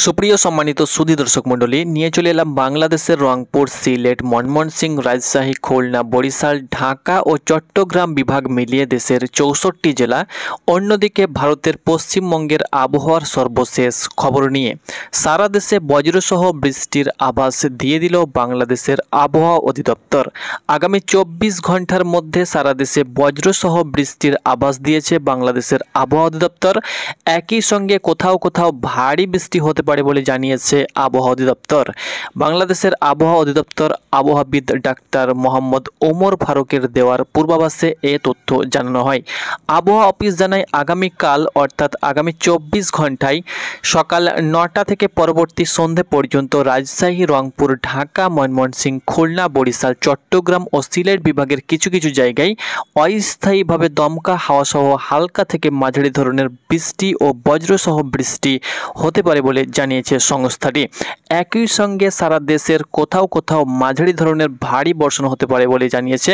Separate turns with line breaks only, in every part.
সুপ্রিয় সম্মানিত সুধী দর্শক মণ্ডলী, নিয়ে চলে এলাম বাংলাদেশের রংপুর, সিলেট, ময়মনসিংহ, রাজশাহী, খুলনা, বরিশাল, ঢাকা ও চট্টগ্রাম বিভাগ মিলিয়ে দেশের 64টি জেলা, অন্যদিকে ভারতের পশ্চিমবঙ্গের আবহাওয়ার সর্বশেষ খবর নিয়ে। সারা দেশে বজ্রসহ বৃষ্টির আভাস দিয়ে দিল বাংলাদেশের আবহাওয়া অধিদপ্তর। আগামী 24 ঘন্টার মধ্যে সারা দেশে বজ্রসহ বৃষ্টির আভাস দিয়েছে বাংলাদেশের আবহাওয়া অধিদপ্তর। একই সঙ্গে কোথাও কোথাও ভারী বৃষ্টি হতে পারে বলে জানিয়েছে আবহাওয়া অধিদপ্তর। বাংলাদেশের আবহাওয়া অধিদপ্তর আবহাওয়াবিদ ডাক্তার মোহাম্মদ ওমর ফারুকের দেওয়ার পূর্বাভাসে এ তথ্য জানানো হয়। আবহাওয়া অফিস জানায়, আগামীকাল অর্থাৎ আগামী 24 ঘন্টায় সকাল 9টা থেকে পরবর্তী সন্ধে পর্যন্ত রাজশাহী, রংপুর, ঢাকা, ময়মনসিংহ, খুলনা, বরিশাল, চট্টগ্রাম ও সিলেট বিভাগের কিছু কিছু জায়গায় অস্থায়ীভাবে দমকা হাওয়াসহ হালকা থেকে মাঝারি ধরনের বৃষ্টি ও বজ্রসহ বৃষ্টি হতে পারে বলে জানিয়েছে সংস্থাটি। একই সঙ্গে সারা দেশের কোথাও কোথাও মাঝারি ধরনের ভারী বর্ষণ হতে পারে বলে জানিয়েছে।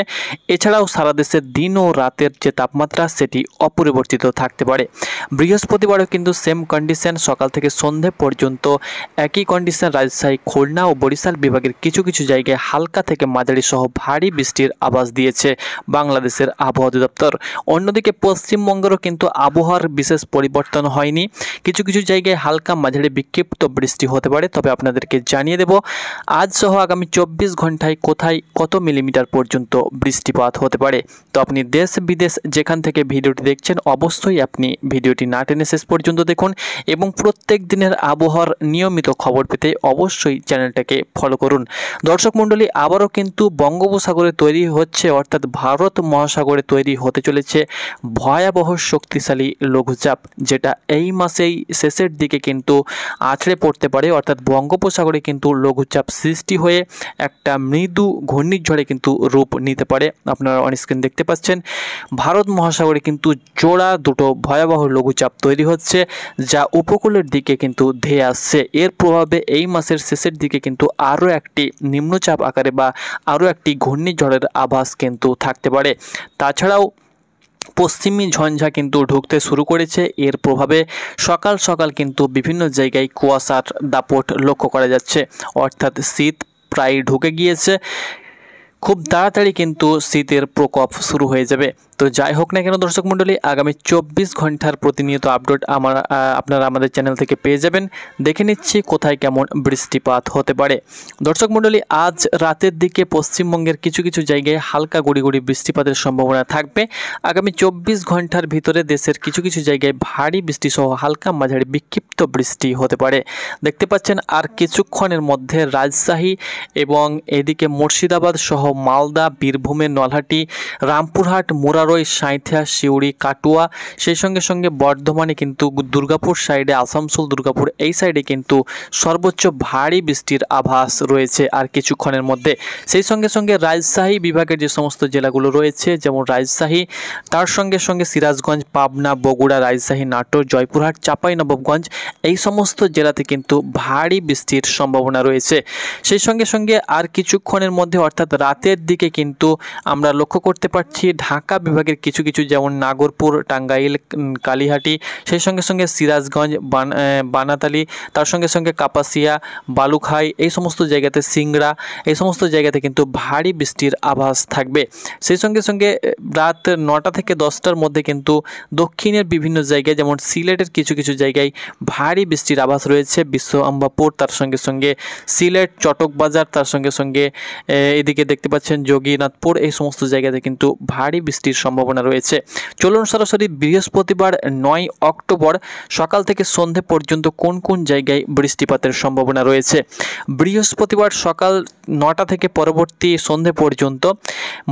এছাড়াও সারা দেশের দিন ও রাতের যে তাপমাত্রা সেটি অপরিবর্তিত থাকতে পারে। বৃহস্পতিবারও কিন্তু সেম কন্ডিশন, সকাল থেকে সন্ধে পর্যন্ত একই কন্ডিশন রাজশাহী, খুলনা ও বরিশাল বিভাগের কিছু কিছু জায়গায় হালকা থেকে মাঝারি সহ ভারী বৃষ্টির আভাস দিয়েছে বাংলাদেশের আবহাওয়া অধিদপ্তর। অন্যদিকে পশ্চিমবঙ্গেরও কিন্তু আবহাওয়ার বিশেষ পরিবর্তন হয়নি। কিছু কিছু জায়গায় হালকা মাঝারি বিক্ষিপ্ত বৃষ্টি হতে পারে। তবে আপনাদেরকে জানিয়ে দেব আজ সহ আগামী 24 ঘন্টায় কোথায় কত মিলিমিটার পর্যন্ত বৃষ্টিপাত হতে পারে। তো আপনি দেশ বিদেশ যেখান থেকে ভিডিওটি দেখছেন অবশ্যই আপনি ভিডিওটি না টেনে শেষ পর্যন্ত দেখুন এবং প্রত্যেক দিনের আবহাওয়ার নিয়মিত খবর পেতে অবশ্যই চ্যানেলটাকে ফলো করুন। দর্শক মণ্ডলী, আবারও কিন্তু বঙ্গোপসাগরে তৈরি হচ্ছে, অর্থাৎ ভারত মহাসাগরে তৈরি হতে চলেছে ভয়াবহ শক্তিশালী লঘুচাপ, যেটা এই মাসেই শেষের দিকে কিন্তু আছড়ে পড়তে পারে। অর্থাৎ বঙ্গোপসাগরে কিন্তু লঘুচাপ সৃষ্টি হয়ে একটা মৃদু ঘূর্ণিঝড়ে কিন্তু রূপ নিতে পারে। আপনারা অন স্ক্রিন দেখতে পাচ্ছেন ভারত মহাসাগরে কিন্তু জোড়া দুটো ভয়াবহ লঘুচাপ তৈরি হচ্ছে, যা উপকূলের দিকে কিন্তু ধেয়ে আসছে। এর প্রভাবে এই মাসের শেষের দিকে কিন্তু আরও একটি নিম্নচাপ আকারে বা আরও একটি ঘূর্ণিঝড়ের আভাস কিন্তু থাকতে পারে। তাছাড়াও পশ্চিমী ঝঞ্ঝা কিন্তু ঢুকতে শুরু করেছে। এর প্রভাবে সকাল সকাল কিন্তু বিভিন্ন জায়গায় কুয়াশার দাপট লক্ষ্য করা যাচ্ছে, অর্থাৎ শীত প্রায় ঢুকে গিয়েছে। খুব তাড়াতাড়ি কিন্তু শীতের প্রকোপ শুরু হয়ে যাবে। তো যাই হোক না কেন দর্শক মণ্ডলী, আগামী 24 ঘন্টার প্রতিনিয়ত আপডেট আপনারা আমাদের চ্যানেল থেকে পেয়ে যাবেন। দেখে নিচ্ছি কোথায় কেমন বৃষ্টিপাত হতে পারে। দর্শক মণ্ডলী, আজ রাতের দিকে পশ্চিমবঙ্গের কিছু কিছু জায়গায় হালকা গুড়ি গুড়ি বৃষ্টিপাতের সম্ভাবনা থাকবে। আগামী 24 ঘন্টার ভিতরে দেশের কিছু কিছু জায়গায় ভারী বৃষ্টি সহ হালকা মাঝারি বিক্ষিপ্ত বৃষ্টি হতে পারে। দেখতে পাচ্ছেন আর কিছুক্ষণের মধ্যে রাজশাহী এবং এদিকে মুর্শিদাবাদ সহ মালদা, বীরভূমের নলহাটি, রামপুরহাট, মুরারই, সাঁইথিয়া, সিউড়ি, কাটুয়া, সেই সঙ্গে সঙ্গে বর্ধমানে কিন্তু দুর্গাপুর সাইডে, আসানসোল, দুর্গাপুর এই সাইডে কিন্তু সর্বোচ্চ ভারী বৃষ্টির আভাস রয়েছে আর কিছুক্ষণের মধ্যে। সেই সঙ্গে সঙ্গে রাজশাহী বিভাগের যে সমস্ত জেলাগুলো রয়েছে, যেমন রাজশাহী, তার সঙ্গে সঙ্গে সিরাজগঞ্জ, পাবনা, বগুড়া, রাজশাহী, নাটোর, জয়পুরহাট, চাঁপাইনবাবগঞ্জ এই সমস্ত জেলাতে কিন্তু ভারী বৃষ্টির সম্ভাবনা রয়েছে। সেই সঙ্গে সঙ্গে আর কিছুক্ষণের মধ্যে অর্থাৎ রাতের দিকে কিন্তু আমরা লক্ষ্য করতে পারছি ঢাকা বিভাগের কিছু কিছু, যেমন নাগরপুর, টাঙ্গাইল, কালীহাটি, সেই সঙ্গে সঙ্গে সিরাজগঞ্জ, বানাতালি, তার সঙ্গে সঙ্গে কাপাসিয়া, বালুখাই এই সমস্ত জায়গাতে, সিংড়া এই সমস্ত জায়গাতে কিন্তু ভারী বৃষ্টির আভাস থাকবে। সেই সঙ্গে সঙ্গে রাত 9টা থেকে 10টার মধ্যে কিন্তু দক্ষিণের বিভিন্ন জায়গায়, যেমন সিলেটের কিছু কিছু জায়গায় ভারী বৃষ্টির আভাস রয়েছে। বিশ্ব আম্বাপুর, তার সঙ্গে সঙ্গে সিলেট, চটকবাজার, তার সঙ্গে সঙ্গে এদিকে দেখতে পাচ্ছেন যোগীনাথপুর, এই সমস্ত জায়গাতে কিন্তু ভারী বৃষ্টির সম্ভাবনা রয়েছে। চলুন সরাসরি বৃহস্পতিবার 9 অক্টোবর সকাল থেকে সন্ধে পর্যন্ত কোন কোন জায়গায় বৃষ্টিপাতের সম্ভাবনা রয়েছে। বৃহস্পতিবার সকাল 9টা থেকে পরবর্তী সন্ধে পর্যন্ত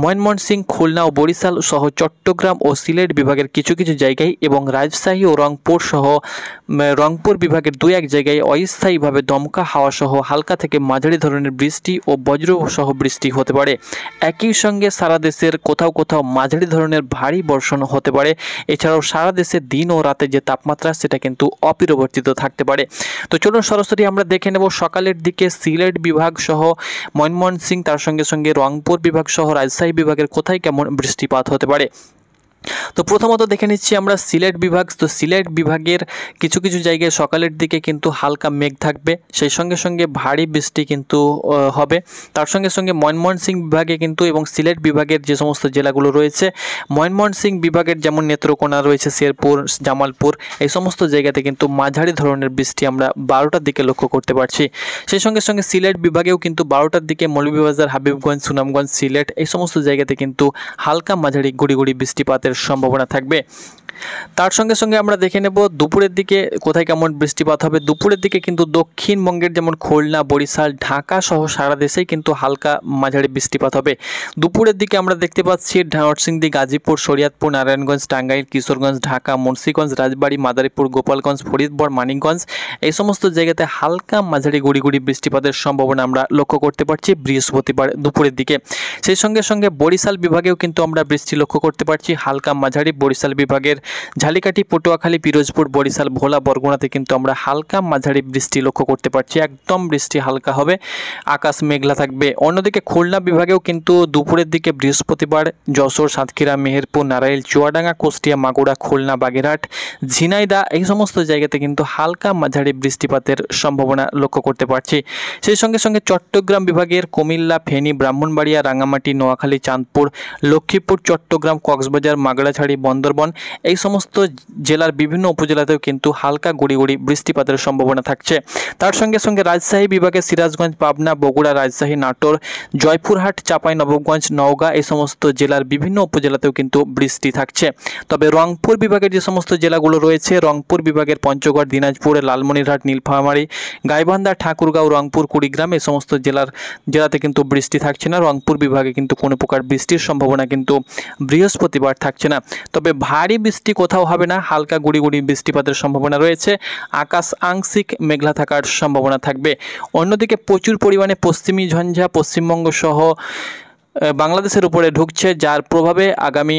ময়মনসিংহ, খুলনা ও বরিশাল সহ চট্টগ্রাম ও সিলেট বিভাগের কিছু কিছু জায়গায় এবং রাজশাহী ও রংপুর সহ রংপুর বিভাগের 2-1 জায়গায় অস্থায়ীভাবে দমকা হাওয়া সহ হালকা থেকে মাঝারি ধরনের বৃষ্টি ও বজ্র সহ বৃষ্টি হতে পারে। একই সঙ্গে সারা দেশের কোথাও কোথাও মাঝারি ধরনের ভারী বর্ষণ হতে পারে। এছাড়াও সারা দেশে দিন ও রাতে যে তাপমাত্রা সেটা কিন্তু অপরিবর্তিত থাকতে পারে। তো চলুন সরাসরি আমরা দেখে নেব সকালের দিকে সিলেট বিভাগ সহ ময়মনসিংহ, তার সঙ্গে সঙ্গে রংপুর বিভাগ সহ রাজশাহী বিভাগের কোথায় কেমন বৃষ্টিপাত হতে পারে। তো প্রথমত দেখে নিচ্ছি আমরা সিলেট বিভাগ। তো সিলেট বিভাগের কিছু কিছু জায়গায় সকালের দিকে কিন্তু হালকা মেঘ থাকবে, সেই সঙ্গে সঙ্গে ভারী বৃষ্টি কিন্তু হবে। তার সঙ্গে সঙ্গে ময়মনসিংহ বিভাগে কিন্তু এবং সিলেট বিভাগের যে সমস্ত জেলাগুলো রয়েছে, ময়মনসিংহ বিভাগের যেমন নেত্রকোনা রয়েছে, শেরপুর, জামালপুর, এই সমস্ত জায়গাতে কিন্তু মাঝারি ধরনের বৃষ্টি আমরা 12টার দিকে লক্ষ্য করতে পারছি। সেই সঙ্গে সঙ্গে সিলেট বিভাগেও কিন্তু 12টার দিকে মৌলভীবাজার, হাবিবগঞ্জ, সুনামগঞ্জ, সিলেট এই সমস্ত জায়গাতে কিন্তু হালকা মাঝারি গুড়ি গুড়ি বৃষ্টিপাতের সম্ভাবনা থাকবে। তার সঙ্গে সঙ্গে আমরা দেখে নেব দুপুরের দিকে কোথায় কেমন বৃষ্টিপাত হবে। দুপুরের দিকে কিন্তু দক্ষিণবঙ্গের যেমন খুলনা, বরিশাল, ঢাকা সহ সারা দেশেই কিন্তু হালকা মাঝারি বৃষ্টিপাত হবে। দুপুরের দিকে আমরা দেখতে পাচ্ছি নরসিংদী, গাজীপুর, শরীয়তপুর, নারায়ণগঞ্জ, টাঙ্গাইল, কিশোরগঞ্জ, ঢাকা, মুন্সিগঞ্জ, রাজবাড়ী, মাদারীপুর, গোপালগঞ্জ, ফরিদপুর, মানিকগঞ্জ এই সমস্ত জায়গাতে হালকা মাঝারি গুড়ি গুড়ি বৃষ্টিপাতের সম্ভাবনা আমরা লক্ষ্য করতে পারছি বৃহস্পতিবার দুপুরের দিকে। সেই সঙ্গে সঙ্গে বরিশাল বিভাগেও কিন্তু আমরা বৃষ্টি লক্ষ্য করতে পারছি হালকা মাঝারি। বরিশাল বিভাগের ঝালিকাঠি, পটুয়াখালী, পিরোজপুর, বরিশাল, ভোলা, বরগুনাতে কিন্তু আমরা হালকা মাঝারি বৃষ্টি লক্ষ্য করতে পারছি। একদম বৃষ্টি হালকা হবে, আকাশ মেঘলা থাকবে। অন্যদিকে খুলনা বিভাগেও কিন্তু দুপুরের দিকে বৃহস্পতিবার যশোর, সাতক্ষীরা, মেহেরপুর, নারাইল, চুয়াডাঙ্গা, কুষ্টিয়া, মাগুরা, খুলনা, বাগেরহাট, ঝিনাইদহ এই সমস্ত জায়গাতে কিন্তু হালকা মাঝারি বৃষ্টিপাতের সম্ভাবনা লক্ষ্য করতে পারছি। সেই সঙ্গে সঙ্গে চট্টগ্রাম বিভাগের কুমিল্লা, ফেনী, ব্রাহ্মণবাড়িয়া, রাঙামাটি, নোয়াখালী, চাঁদপুর, লক্ষ্মীপুর, চট্টগ্রাম, কক্সবাজার, মাগড়াছড়ি, বন্দরবন এই সমস্ত জেলার বিভিন্ন উপজেলাতেও কিন্তু হালকা গুড়ি গুড়ি বৃষ্টিপাতের সম্ভাবনা থাকছে। তার সঙ্গে সঙ্গে রাজশাহী বিভাগে সিরাজগঞ্জ, পাবনা, বগুড়া, রাজশাহী, নাটোর, জয়পুরহাট, চাঁপাইনবাবগঞ্জ, নওগাঁ এই সমস্ত জেলার বিভিন্ন উপজেলাতেও কিন্তু বৃষ্টি থাকছে। তবে রংপুর বিভাগের যে সমস্ত জেলাগুলো রয়েছে, রংপুর বিভাগের পঞ্চগড়, দিনাজপুর, লালমনিরহাট, নীলফামারী, গাইবান্ধা, ঠাকুরগাঁও, রংপুর, কুড়িগ্রাম এই সমস্ত জেলাতে কিন্তু বৃষ্টি থাকছে না। রংপুর বিভাগে কিন্তু কোনো প্রকার বৃষ্টির সম্ভাবনা কিন্তু বৃহস্পতিবার থাকছে না। তবে ভারী বৃষ্টি কোথাও হবে না, হালকা গুড়ি গুড়ি বৃষ্টিপাতের সম্ভাবনা রয়েছে। আকাশ আংশিক মেঘলা থাকার সম্ভাবনা থাকবে। অন্যদিকে প্রচুর পরিমাণে পশ্চিমী ঝঞ্ঝা পশ্চিমবঙ্গ সহ বাংলাদেশের উপরে ঢুকছে, যার প্রভাবে আগামী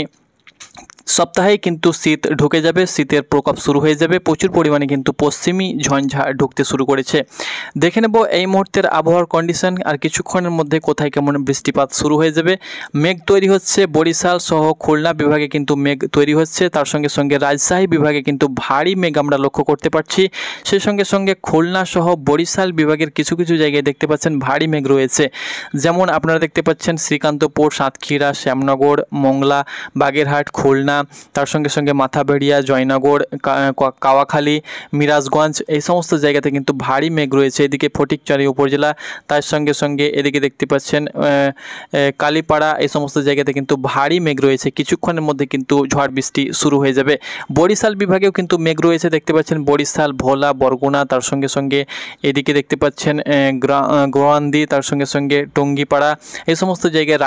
সপ্তাহেই কিন্তু শীত ঢুকে যাবে, শীতের প্রকোপ শুরু হয়ে যাবে। প্রচুর পরিমাণে কিন্তু পশ্চিমী ঝঞ্ঝা ঢুকতে শুরু করেছে। দেখে নেব এই মুহূর্তের আবহাওয়ার কন্ডিশন, আর কিছুক্ষণের মধ্যে কোথায় কেমন বৃষ্টিপাত শুরু হয়ে যাবে। মেঘ তৈরি হচ্ছে বরিশাল সহ খুলনা বিভাগে কিন্তু মেঘ তৈরি হচ্ছে। তার সঙ্গে সঙ্গে রাজশাহী বিভাগে কিন্তু ভারী মেঘ আমরা লক্ষ্য করতে পারছি। সেই সঙ্গে সঙ্গে খুলনা সহ বরিশাল বিভাগের কিছু কিছু জায়গায় দেখতে পাচ্ছেন ভারী মেঘ রয়েছে। যেমন আপনারা দেখতে পাচ্ছেন শ্রীকান্তপুর, সাতক্ষীরা, শ্যামনগর, মোংলা, বাগেরহাট, খুলনা, তার সঙ্গে সঙ্গে মাথাবেড়িয়া, জয়নগর, কাওয়াখালী, মিরাজগঞ্জ এই সমস্ত জায়গাতে কিন্তু ভারী মেঘ রয়েছে। এদিকে ফটিকছড়ি উপজেলা, তার সঙ্গে সঙ্গে এদিকে দেখতে পাচ্ছেন কালীপাড়া এই সমস্ত জায়গাতে কিন্তু ভারী মেঘ রয়েছে। কিছুক্ষণের মধ্যে কিন্তু ঝড় বৃষ্টি শুরু হয়ে যাবে। বরিশাল বিভাগেও কিন্তু মেঘ রয়েছে, দেখতে পাচ্ছেন বরিশাল, ভোলা, বরগুনা, তার সঙ্গে সঙ্গে এদিকে দেখতে পাচ্ছেন গোয়ান্দি, তার সঙ্গে সঙ্গে টঙ্গিপাড়া এই সমস্ত জায়গায়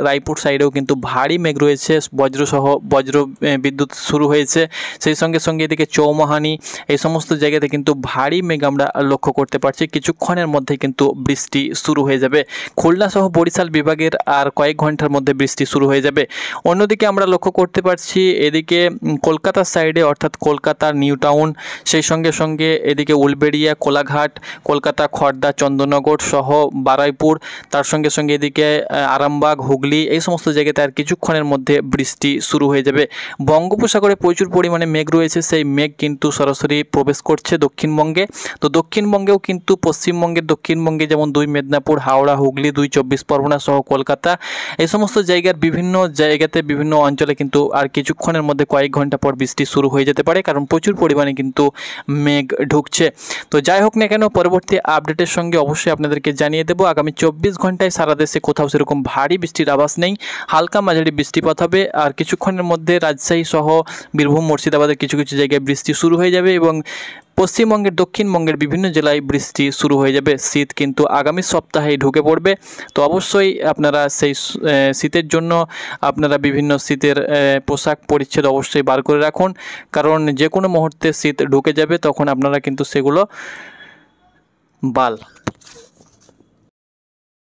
রায়পুর সাইডেও কিন্তু ভারী মেঘ রয়েছে। বজ্র বিদ্যুৎ শুরু হয়েছে। সেই সঙ্গে সঙ্গে এদিকে চৌমোহানি এই সমস্ত জায়গাতে কিন্তু ভারী মেঘ আমরা লক্ষ্য করতে পারছি। কিছুক্ষণের মধ্যে কিন্তু বৃষ্টি শুরু হয়ে যাবে। খুলনা সহ বরিশাল বিভাগের আর কয়েক ঘন্টার মধ্যে বৃষ্টি শুরু হয়ে যাবে। অন্যদিকে আমরা লক্ষ্য করতে পারছি এদিকে কলকাতার সাইডে, অর্থাৎ কলকাতার নিউ টাউন, সেই সঙ্গে সঙ্গে এদিকে উলবেড়িয়া, কোলাঘাট, কলকাতা, খড়দা, চন্দননগর সহ বারুইপুর, তার সঙ্গে সঙ্গে এদিকে আরামবাগ, হুগলি এই সমস্ত জায়গাতে আর কিছুক্ষণের মধ্যে বৃষ্টি শুরু হয়ে যাবে। বঙ্গোপসাগরে প্রচুর পরিমাণে মেঘ রয়েছে, সেই মেঘ কিন্তু সরাসরি প্রবেশ করছে দক্ষিণবঙ্গে। তো দক্ষিণবঙ্গেও কিন্তু পশ্চিমবঙ্গের দক্ষিণবঙ্গে যেমন 2 মেদিনীপুর, হাওড়া, হুগলি, 2 24 পরগনা সহ কলকাতা এই সমস্ত জায়গার বিভিন্ন জায়গাতে বিভিন্ন অঞ্চলে কিন্তু আর কিছুক্ষণের মধ্যে কয়েক ঘন্টা পর বৃষ্টি শুরু হয়ে যেতে পারে, কারণ প্রচুর পরিমাণে কিন্তু মেঘ ঢুকছে। তো যাই হোক না কেন, পরবর্তী আপডেটের সঙ্গে অবশ্যই আপনাদেরকে জানিয়ে দেবো। আগামী 24 ঘন্টায় সারা দেশে কোথাও সেরকম ভারী বৃষ্টির আভাস নেই, হালকা মাঝারি বৃষ্টিপাত হবে। আর কিছুক্ষণের মধ্যে রাজশাহী সহ বীরভূম, মুর্শিদাবাদের কিছু কিছু জায়গায় বৃষ্টি শুরু হয়ে যাবে এবং পশ্চিমবঙ্গের দক্ষিণবঙ্গের বিভিন্ন জেলায় বৃষ্টি শুরু হয়ে যাবে। শীত কিন্তু আগামী সপ্তাহেই ঢুকে পড়বে। তো অবশ্যই আপনারা সেই শীতের জন্য আপনারা বিভিন্ন শীতের পোশাক পরিচ্ছদ অবশ্যই বার করে রাখুন, কারণ যে কোনো মুহূর্তে শীত ঢুকে যাবে, তখন আপনারা কিন্তু সেগুলো